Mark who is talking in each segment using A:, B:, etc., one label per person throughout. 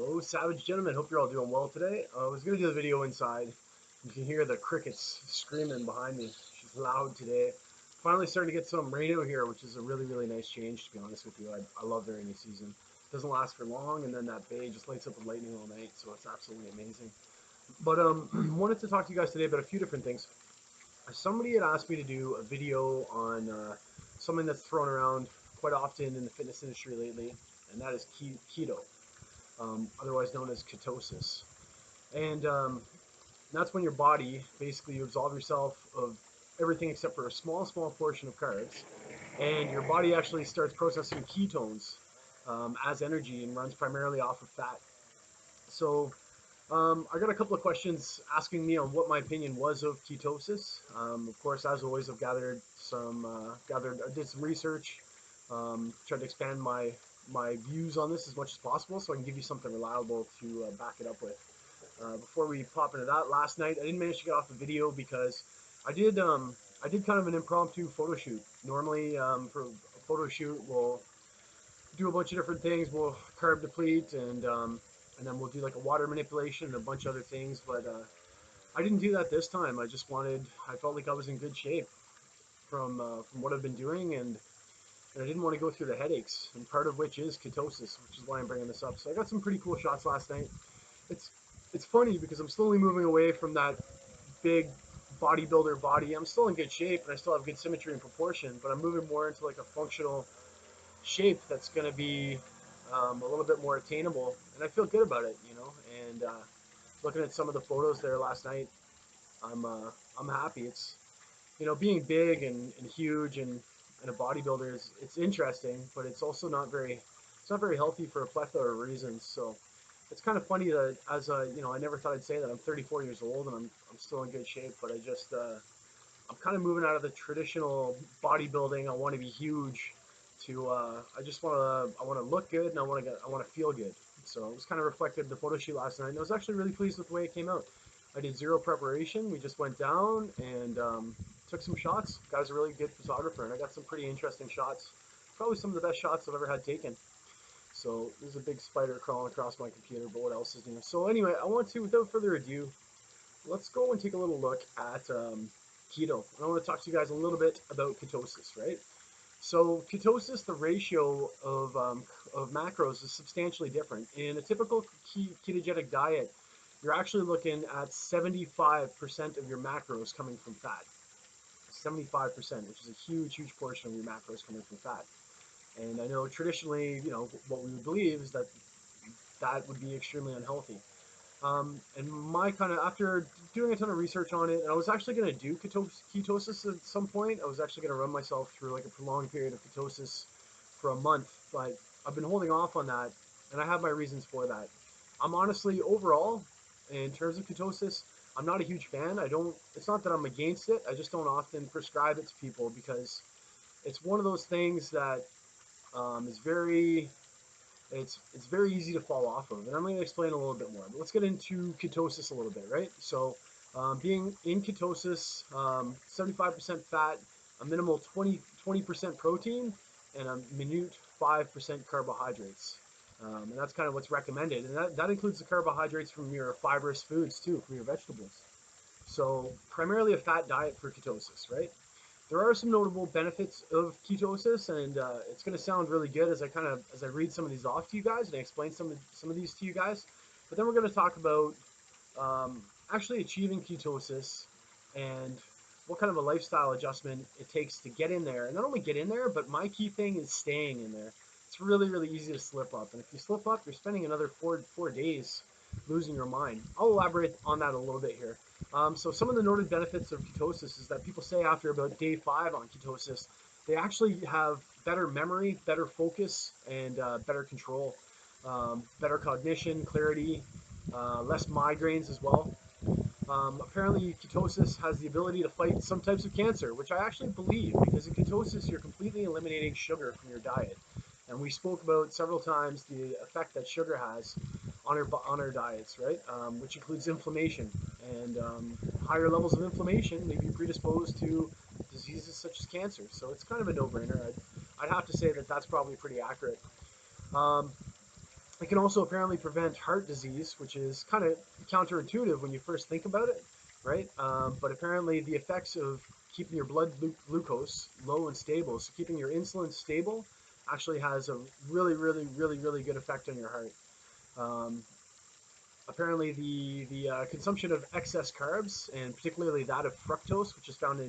A: Hello, savage gentlemen. Hope you're all doing well today. I was going to do the video inside. You can hear the crickets screaming behind me. She's loud today. Finally starting to get some rain out here, which is a really, really nice change, to be honest with you. I love the rainy season. It doesn't last for long, and then that bay just lights up with lightning all night, so it's absolutely amazing. But wanted to talk to you guys today about a few different things. Somebody had asked me to do a video on something that's thrown around quite often in the fitness industry lately, and that is keto, otherwise known as ketosis. And that's when your body, basically, you absolve yourself of everything except for a small, small portion of carbs, and your body actually starts processing ketones as energy and runs primarily off of fat. So I got a couple of questions asking me on what my opinion was of ketosis. Of course, as always, I've I did some research, tried to expand my views on this as much as possible, so I can give you something reliable to back it up with. Before we pop into that, last night I didn't manage to get off the video because I did kind of an impromptu photo shoot. Normally, for a photo shoot, we'll do a bunch of different things. We'll carb deplete and then we'll do like a water manipulation and a bunch of other things. But I didn't do that this time. I felt like I was in good shape from what I've been doing, and I didn't want to go through the headaches. And part of which is ketosis, which is why I'm bringing this up. So I got some pretty cool shots last night. It's it's funny because I'm slowly moving away from that big bodybuilder body. I'm still in good shape and I still have good symmetry and proportion, but I'm moving more into like a functional shape that's going to be a little bit more attainable, and I feel good about it, you know. And looking at some of the photos there last night, I'm uh, I'm happy. It's being big and huge and a bodybuilder is it's interesting, but it's not very healthy for a plethora of reasons. So it's kind of funny that I never thought I'd say that I'm 34 years old and I'm still in good shape, but I'm kind of moving out of the traditional bodybuilding. I want to be huge to I want to look good and I want to feel good. So it was kind of reflected in the photo shoot last night. And I was actually really pleased with the way it came out. I did zero preparation. We just went down and took some shots. Guy's a really good photographer, and I got some pretty interesting shots. Probably some of the best shots I've ever had taken. So there's a big spider crawling across my computer, but what else is new? So anyway, I want to, without further ado, let's go and take a little look at keto. And I want to talk to you guys a little bit about ketosis, right? So ketosis, the ratio of macros is substantially different. In a typical ketogenic diet, you're actually looking at 75% of your macros coming from fat. 75%, which is a huge, huge portion of your macros coming from fat. And I know traditionally, what we would believe is that that would be extremely unhealthy. And my kind of, after doing a ton of research on it, and I was actually going to do ketosis at some point. I was actually going to run myself through like a prolonged period of ketosis for a month, but I've been holding off on that, and I have my reasons for that. I'm honestly, overall, in terms of ketosis, I'm not a huge fan. It's not that I'm against it, I just don't often prescribe it to people because it's one of those things that is it's very easy to fall off of, and I'm going to explain a little bit more. But let's get into ketosis a little bit, right? So, being in ketosis, 75% fat, a minimal 20% protein, and a minute 5% carbohydrates. And that's kind of what's recommended, and that includes the carbohydrates from your fibrous foods too, from your vegetables. So, primarily a fat diet for ketosis, right? There are some notable benefits of ketosis, and it's going to sound really good as I read some of these off to you guys and I explain some of these to you guys. But then we're going to talk about actually achieving ketosis and what kind of a lifestyle adjustment it takes to get in there. And not only get in there, but my key thing is staying in there. It's really, really easy to slip up, and if you slip up, you're spending another four days losing your mind. I'll elaborate on that a little bit here. So some of the noted benefits of ketosis is that people say after about day 5 on ketosis, they actually have better memory, better focus, and better control, better cognition, clarity, less migraines as well. Apparently, ketosis has the ability to fight some types of cancer, which I actually believe, because in ketosis, you're completely eliminating sugar from your diet. And we spoke about several times the effect that sugar has on our diets, right? Which includes inflammation. And higher levels of inflammation may be predisposed to diseases such as cancer. So it's kind of a no-brainer. I'd have to say that that's probably pretty accurate. Um, It can also apparently prevent heart disease, which is kind of counterintuitive when you first think about it, right? But apparently, the effects of keeping your blood glucose low and stable, so keeping your insulin stable, actually has a really, really, really, really good effect on your heart. Um, Apparently, the consumption of excess carbs, and particularly that of fructose, which is found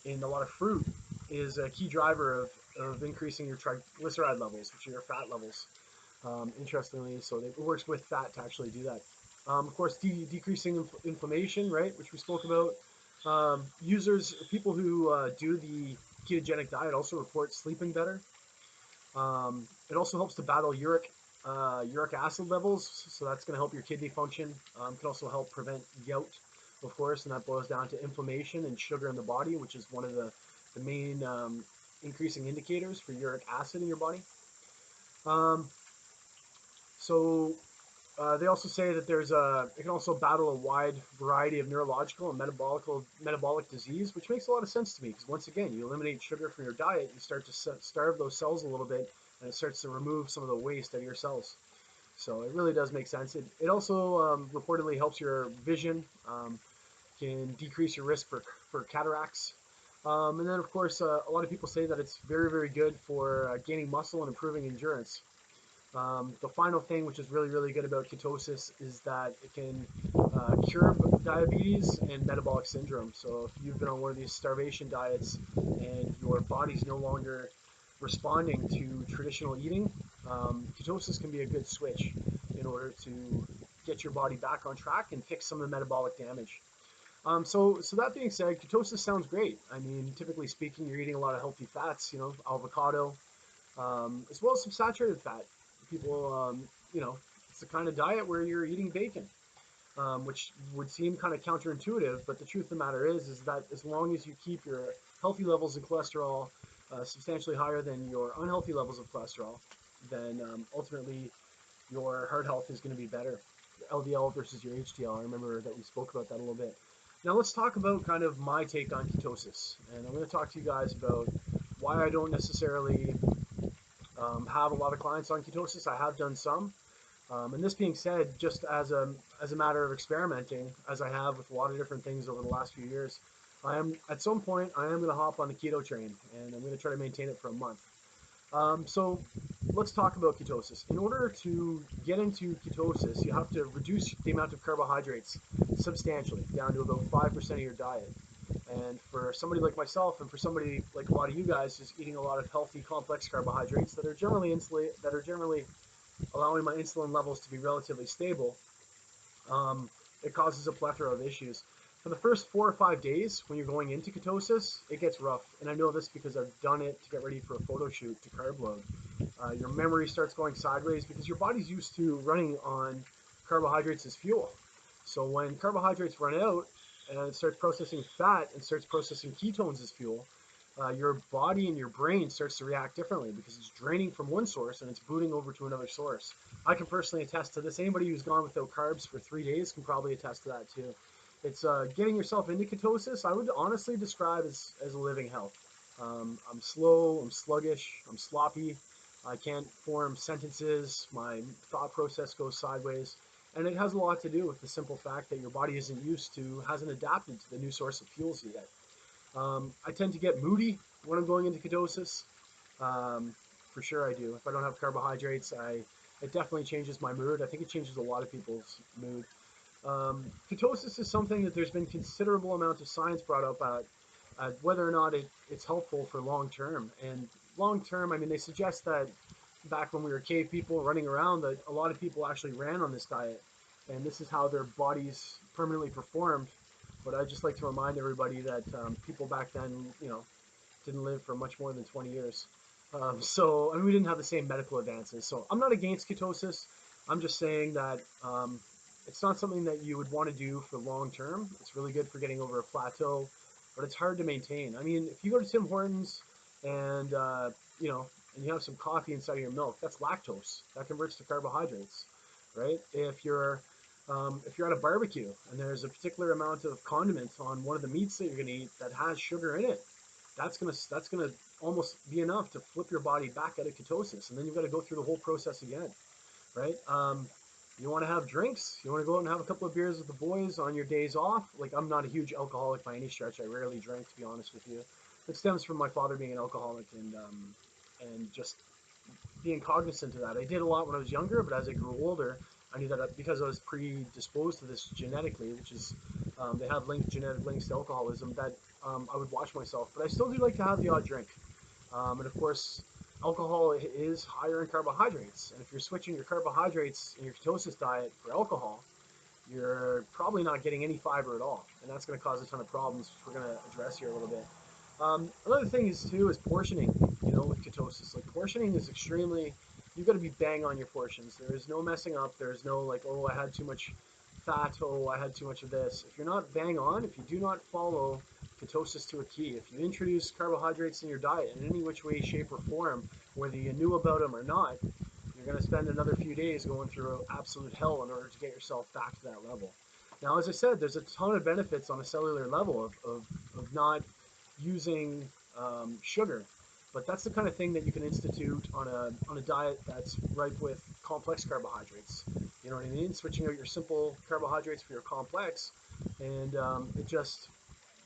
A: in a lot of fruit, is a key driver of increasing your triglyceride levels, which are your fat levels. Interestingly, so it works with fat to actually do that. Of course, decreasing inflammation, right, which we spoke about. People who do the ketogenic diet also report sleeping better. It also helps to battle uric acid levels, so that's going to help your kidney function. Can also help prevent gout, of course, and that boils down to inflammation and sugar in the body, which is one of the main increasing indicators for uric acid in your body. Um, so they also say that it can also battle a wide variety of neurological and metabolic disease, which makes a lot of sense to me because once again, you eliminate sugar from your diet, you start to starve those cells a little bit, and it starts to remove some of the waste out of your cells. So it really does make sense. It also reportedly helps your vision, can decrease your risk for cataracts. And then, of course, a lot of people say that it's very, very good for gaining muscle and improving endurance. The final thing, which is really, really good about ketosis, is that it can cure diabetes and metabolic syndrome. So if you've been on one of these starvation diets and your body's no longer responding to traditional eating, ketosis can be a good switch in order to get your body back on track and fix some of the metabolic damage. So that being said, ketosis sounds great. I mean, typically speaking, you're eating a lot of healthy fats, avocado, as well as some saturated fat. People, it's the kind of diet where you're eating bacon, which would seem kind of counterintuitive, but the truth of the matter is that as long as you keep your healthy levels of cholesterol substantially higher than your unhealthy levels of cholesterol, then ultimately your heart health is going to be better. LDL versus your HDL. I remember that we spoke about that a little bit. Now let's talk about kind of my take on ketosis, and I'm going to talk to you guys about why I don't necessarily have a lot of clients on ketosis. I have done some. And this being said, just as a matter of experimenting, as I have with a lot of different things over the last few years, at some point I am going to hop on the keto train, and I'm going to try to maintain it for a month. So let's talk about ketosis. In order to get into ketosis, you have to reduce the amount of carbohydrates substantially, down to about 5% of your diet. And for somebody like myself, and for somebody like a lot of you guys, who's eating a lot of healthy, complex carbohydrates that are generally allowing my insulin levels to be relatively stable, um, it causes a plethora of issues. For the first 4 or 5 days when you're going into ketosis, it gets rough. And I know this because I've done it to get ready for a photo shoot to carb load. Your memory starts going sideways because your body's used to running on carbohydrates as fuel. So when carbohydrates run out and it starts processing fat and starts processing ketones as fuel, your body and your brain starts to react differently because it's draining from one source and it's booting over to another source. I can personally attest to this. Anybody who's gone without carbs for 3 days can probably attest to that too. It's getting yourself into ketosis. I would honestly describe as living hell. I'm slow, I'm sluggish, I'm sloppy. I can't form sentences. My thought process goes sideways. And it has a lot to do with the simple fact that your body hasn't adapted to the new source of fuels yet. I tend to get moody when I'm going into ketosis. Um, for sure I do. If I don't have carbohydrates, it definitely changes my mood. I think it changes a lot of people's mood. Ketosis is something that there's been considerable amount of science brought up at whether or not it's helpful for long term. And long term, I mean, they suggest that back when we were cave people running around, that a lot of people actually ran on this diet, and this is how their bodies permanently performed. But I'd just like to remind everybody that people back then, didn't live for much more than 20 years. So, I mean, we didn't have the same medical advances. So, I'm not against ketosis. I'm just saying that it's not something that you would want to do for long term. It's really good for getting over a plateau, but it's hard to maintain. I mean, if you go to Tim Hortons and and you have some coffee inside of your milk, that's lactose. That converts to carbohydrates, right? If you're at a barbecue and there's a particular amount of condiment on one of the meats that you're going to eat that has sugar in it, that's gonna almost be enough to flip your body back out of ketosis, and then you've got to go through the whole process again. right? You want to have drinks. You want to go out and have a couple of beers with the boys on your days off. Like, I'm not a huge alcoholic by any stretch. I rarely drink, to be honest with you. It stems from my father being an alcoholic and just being cognizant of that. I did a lot when I was younger, but as I grew older, I knew that because I was predisposed to this genetically, which is they have genetic links to alcoholism, that I would watch myself. But I still do like to have the odd drink. And of course, alcohol is higher in carbohydrates. And if you're switching your carbohydrates in your ketosis diet for alcohol, you're probably not getting any fiber at all. And that's going to cause a ton of problems, which we're going to address here a little bit. Another thing is too is portioning. With ketosis, like portioning is extremely. You've got to be bang on your portions. There is no messing up. There's no like, oh, I had too much fat. Oh, I had too much of this. If you're not bang on, if you do not follow ketosis to a key, if you introduce carbohydrates in your diet in any which way, shape, or form, whether you knew about them or not, you're going to spend another few days going through absolute hell in order to get yourself back to that level. Now, as I said, there's a ton of benefits on a cellular level of not using sugar. But that's the kind of thing that you can institute on a diet that's ripe with complex carbohydrates. You know what I mean? Switching out your simple carbohydrates for your complex, and it just,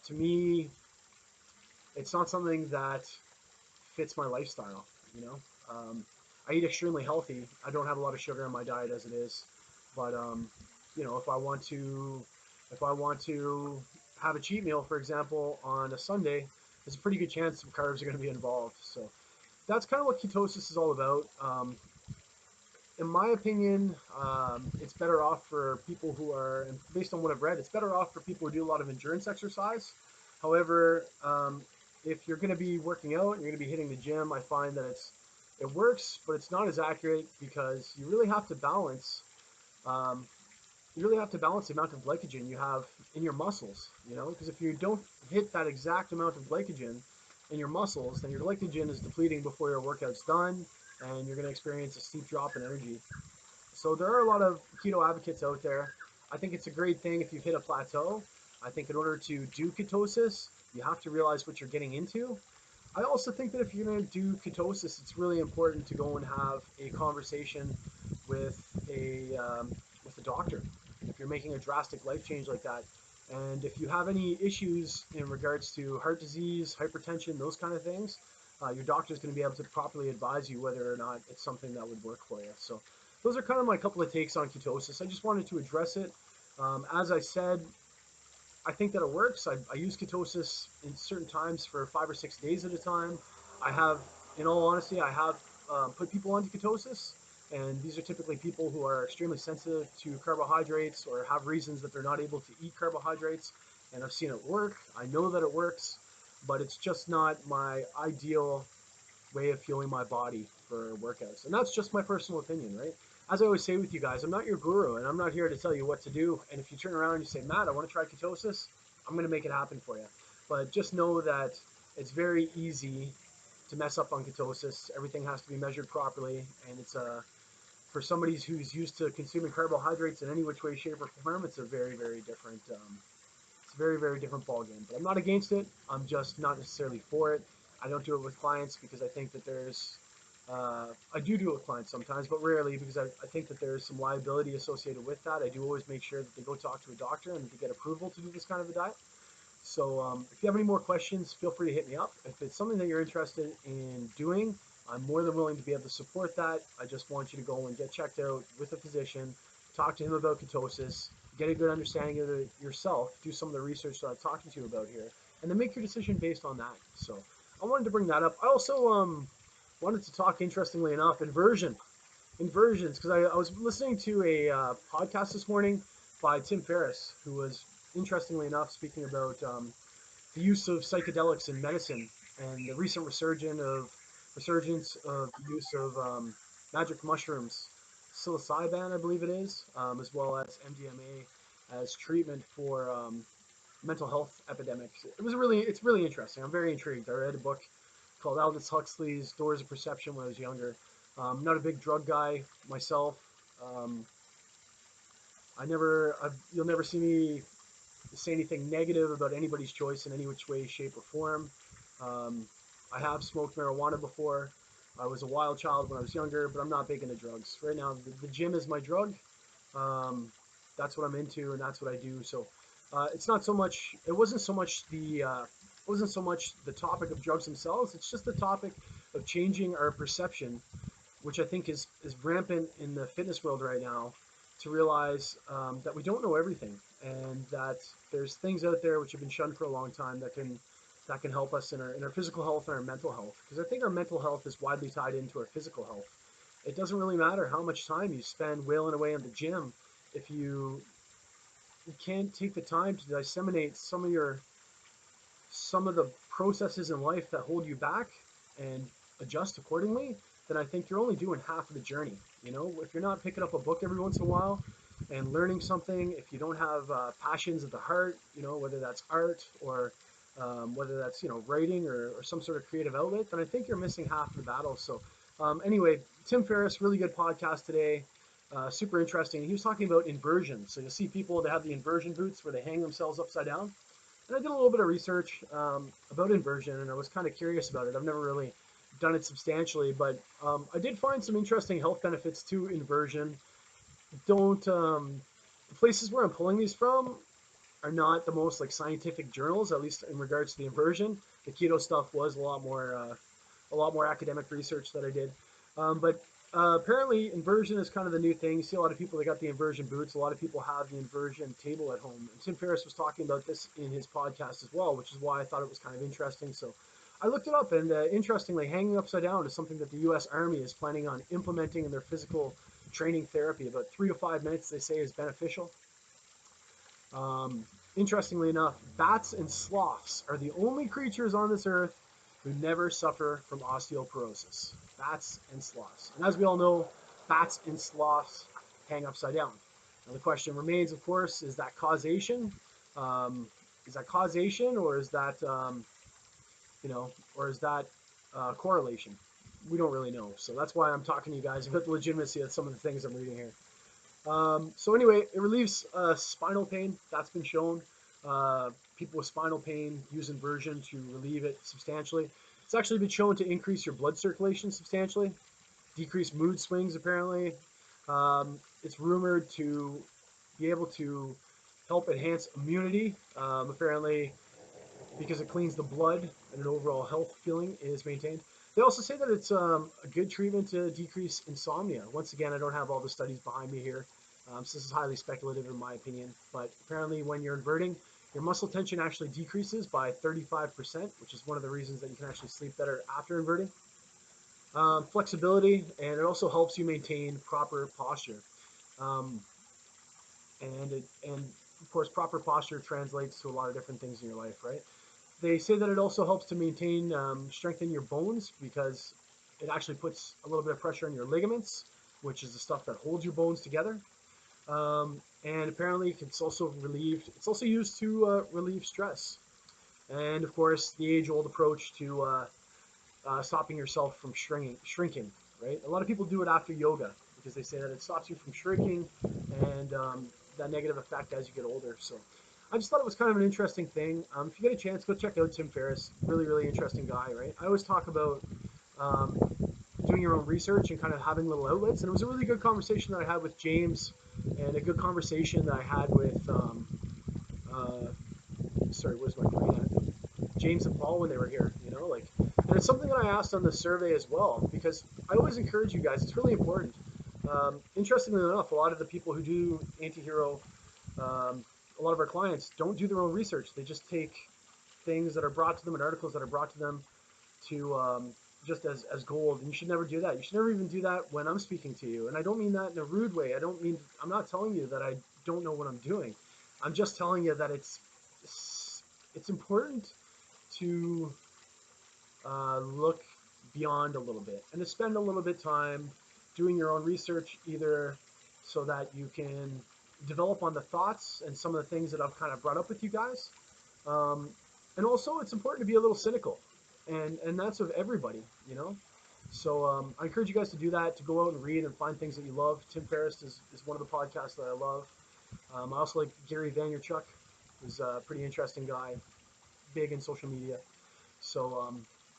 A: to me, it's not something that fits my lifestyle. You know, I eat extremely healthy. I don't have a lot of sugar in my diet as it is, but if I want to have a cheat meal, for example, on a Sunday, there's a pretty good chance some carbs are going to be involved. So that's kind of what ketosis is all about. In my opinion, it's better off for people who are, and based on what I've read, it's better off for people who do a lot of endurance exercise. However, if you're going to be working out and you're going to be hitting the gym, I find that it works, but it's not as accurate because you really have to balance. Um, you really have to balance the amount of glycogen you have in your muscles, because if you don't hit that exact amount of glycogen in your muscles, then your glycogen is depleting before your workout's done, and you're going to experience a steep drop in energy. So there are a lot of keto advocates out there. I think it's a great thing if you've hit a plateau. I think in order to do ketosis, you have to realize what you're getting into. I also think that if you're going to do ketosis, it's really important to go and have a conversation with a doctor. If you're making a drastic life change like that, and if you have any issues in regards to heart disease, hypertension, those kind of things, your doctor is going to be able to properly advise you whether or not it's something that would work for you. So those are kind of my couple of takes on ketosis. I just wanted to address it. As I said, I think that it works. I use ketosis in certain times for 5 or 6 days at a time. I have, in all honesty, I have put people onto ketosis, and these are typically people who are extremely sensitive to carbohydrates or have reasons that they're not able to eat carbohydrates. And I've seen it work. I know that it works, but it's just not my ideal way of fueling my body for workouts. And that's just my personal opinion, right? As I always say with you guys, I'm not your guru and I'm not here to tell you what to do. And if you turn around and you say, Matt, I want to try ketosis, I'm going to make it happen for you. But just know that it's very easy to mess up on ketosis. Everything has to be measured properly. And it's for somebody who's used to consuming carbohydrates in any which way, shape, or form, it's a very, very different it's a very, very different ball game. But I'm not against it. I'm just not necessarily for it. I don't do it with clients because I think that I do it with clients sometimes, but rarely because I think that there's some liability associated with that. I do always make sure that they go talk to a doctor and to get approval to do this kind of a diet. So if you have any more questions, feel free to hit me up. If it's something that you're interested in doing, I'm more than willing to be able to support that. I just want you to go and get checked out with a physician, talk to him about ketosis, get a good understanding of it yourself, do some of the research that I'm talking to you about here, and then make your decision based on that. So I wanted to bring that up. I also wanted to talk, interestingly enough, inversions, because I was listening to a podcast this morning by Tim Ferriss, who was, interestingly enough, speaking about the use of psychedelics in medicine and the recent resurgence of the use of magic mushrooms, psilocybin, I believe it is, as well as MDMA as treatment for mental health epidemics. It's really interesting. I'm very intrigued. I read a book called Aldous Huxley's Doors of Perception when I was younger. Not a big drug guy myself. Um, you'll never see me say anything negative about anybody's choice in any which way, shape, or form. Um, I have smoked marijuana before. I was a wild child when I was younger, but I'm not big into drugs. Right now, the gym is my drug. Um, that's what I'm into, and that's what I do. So it's not so much. It wasn't so much the topic of drugs themselves. It's just the topic of changing our perception, which I think is rampant in the fitness world right now, to realize that we don't know everything, and that there's things out there which have been shunned for a long time that can help us in our physical health and our mental health. Because I think our mental health is widely tied into our physical health. It doesn't really matter how much time you spend wailing away in the gym if you can't take the time to disseminate some of the processes in life that hold you back and adjust accordingly, then I think you're only doing half of the journey. You know, if you're not picking up a book every once in a while and learning something, if you don't have passions at the heart, you know, whether that's art or whether that's, you know, writing or some sort of creative outlet, then I think you're missing half of the battle. So anyway, Tim Ferriss, really good podcast today. Super interesting. He was talking about inversion. So you'll see people that have the inversion boots where they hang themselves upside down. And I did a little bit of research about inversion, and I was kind of curious about it. I've never really done it substantially, but I did find some interesting health benefits to inversion. Don't The places where I'm pulling these from are not the most like scientific journals, at least in regards to the inversion. The keto stuff was a lot more academic research that I did. But apparently, inversion is kind of the new thing. You see a lot of people that got the inversion boots. A lot of people have the inversion table at home. And Tim Ferriss was talking about this in his podcast as well, which is why I thought it was kind of interesting. So I looked it up, and interestingly, hanging upside down is something that the U.S. Army is planning on implementing in their physical training therapy. About 3 to 5 minutes, they say, is beneficial. Um, Interestingly enough, bats and sloths are the only creatures on this earth who never suffer from osteoporosis. Bats and sloths. And as we all know, bats and sloths hang upside down. Now the question remains, of course, is that causation? Is that causation, or is that you know, or is that correlation? We don't really know. So that's why I'm talking to you guys about the legitimacy of some of the things I'm reading here. So anyway, it relieves spinal pain. That's been shown. People with spinal pain use inversion to relieve it substantially. It's actually been shown to increase your blood circulation substantially, decrease mood swings apparently. It's rumored to be able to help enhance immunity, apparently because it cleans the blood and an overall health feeling is maintained. They also say that it's a good treatment to decrease insomnia. Once again, I don't have all the studies behind me here, so this is highly speculative in my opinion. But apparently, when you're inverting, your muscle tension actually decreases by 35%, which is one of the reasons that you can actually sleep better after inverting. Flexibility, and it also helps you maintain proper posture. Um, and of course, proper posture translates to a lot of different things in your life, right? They say that it also helps to maintain, strengthen your bones because it actually puts a little bit of pressure on your ligaments, which is the stuff that holds your bones together. And apparently, it's also relieved. It's also used to relieve stress, and of course, the age-old approach to stopping yourself from shrinking. Right? A lot of people do it after yoga because they say that it stops you from shrinking and that negative effect as you get older. So I just thought it was kind of an interesting thing. If you get a chance, go check out Tim Ferriss. Really, really interesting guy, right? I always talk about um, doing your own research and kind of having little outlets. And it was a really good conversation that I had with James, and a good conversation that I had with, uh, sorry, where's my brain at? James and Paul when they were here, you know, like, and it's something that I asked on the survey as well, because I always encourage you guys, it's really important. Interestingly enough, a lot of the people who do anti-hero, a lot of our clients don't do their own research. They just take things that are brought to them and articles that are brought to them to just as gold. And you should never do that. You should never even do that when I'm speaking to you. And I don't mean that in a rude way. I'm not telling you that I don't know what I'm doing. I'm just telling you that it's important to look beyond a little bit and to spend a little bit of time doing your own research, either so that you can develop on the thoughts and some of the things that I've kind of brought up with you guys. Um, and also, it's important to be a little cynical, and that's of everybody, you know. So I encourage you guys to do that, to go out and read and find things that you love. Tim Ferriss is one of the podcasts that I love. I also like Gary Vaynerchuk, who's a pretty interesting guy, big in social media. So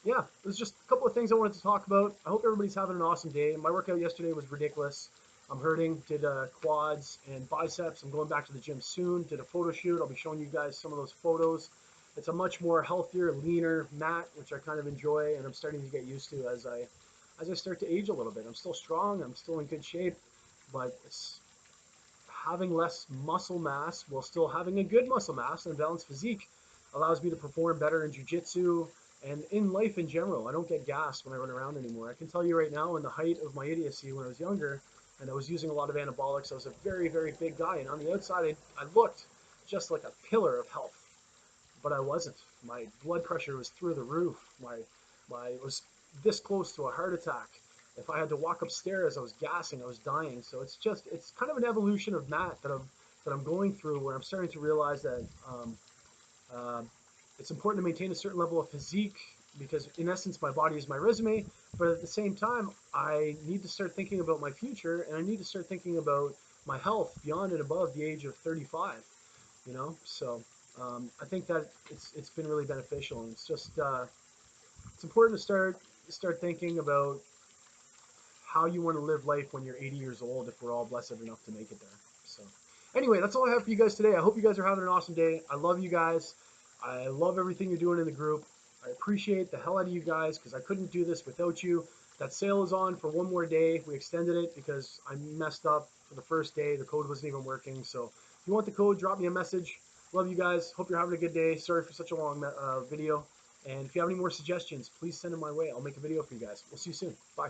A: yeah, there's just a couple of things I wanted to talk about. I hope everybody's having an awesome day. My workout yesterday was ridiculous. I'm hurting. Did quads and biceps. I'm going back to the gym soon. Did a photo shoot. I'll be showing you guys some of those photos. It's a much more healthier, leaner mat, which I kind of enjoy, and I'm starting to get used to as I start to age a little bit. I'm still strong. I'm still in good shape, but it's having less muscle mass while still having a good muscle mass and a balanced physique allows me to perform better in jiu-jitsu and in life in general. I don't get gassed when I run around anymore. I can tell you right now, in the height of my idiocy when I was younger and I was using a lot of anabolics, I was a very, very big guy. And on the outside, I looked just like a pillar of health, but I wasn't. My blood pressure was through the roof. It was this close to a heart attack. If I had to walk upstairs, I was gassing. I was dying. So it's kind of an evolution of Matt that I'm going through, where I'm starting to realize that uh, it's important to maintain a certain level of physique because, in essence, my body is my resume. But at the same time, I need to start thinking about my future, and I need to start thinking about my health beyond and above the age of 35. So I think that it's been really beneficial, and it's important to start thinking about how you want to live life when you're 80 years old if we're all blessed enough to make it there. So anyway, that's all I have for you guys today. I hope you guys are having an awesome day. I love you guys. I love everything you're doing in the group. I appreciate the hell out of you guys because I couldn't do this without you. That sale is on for one more day. We extended it because I messed up for the first day. The code wasn't even working. So if you want the code, drop me a message. Love you guys. Hope you're having a good day. Sorry for such a long video. And if you have any more suggestions, please send them my way. I'll make a video for you guys. We'll see you soon. Bye.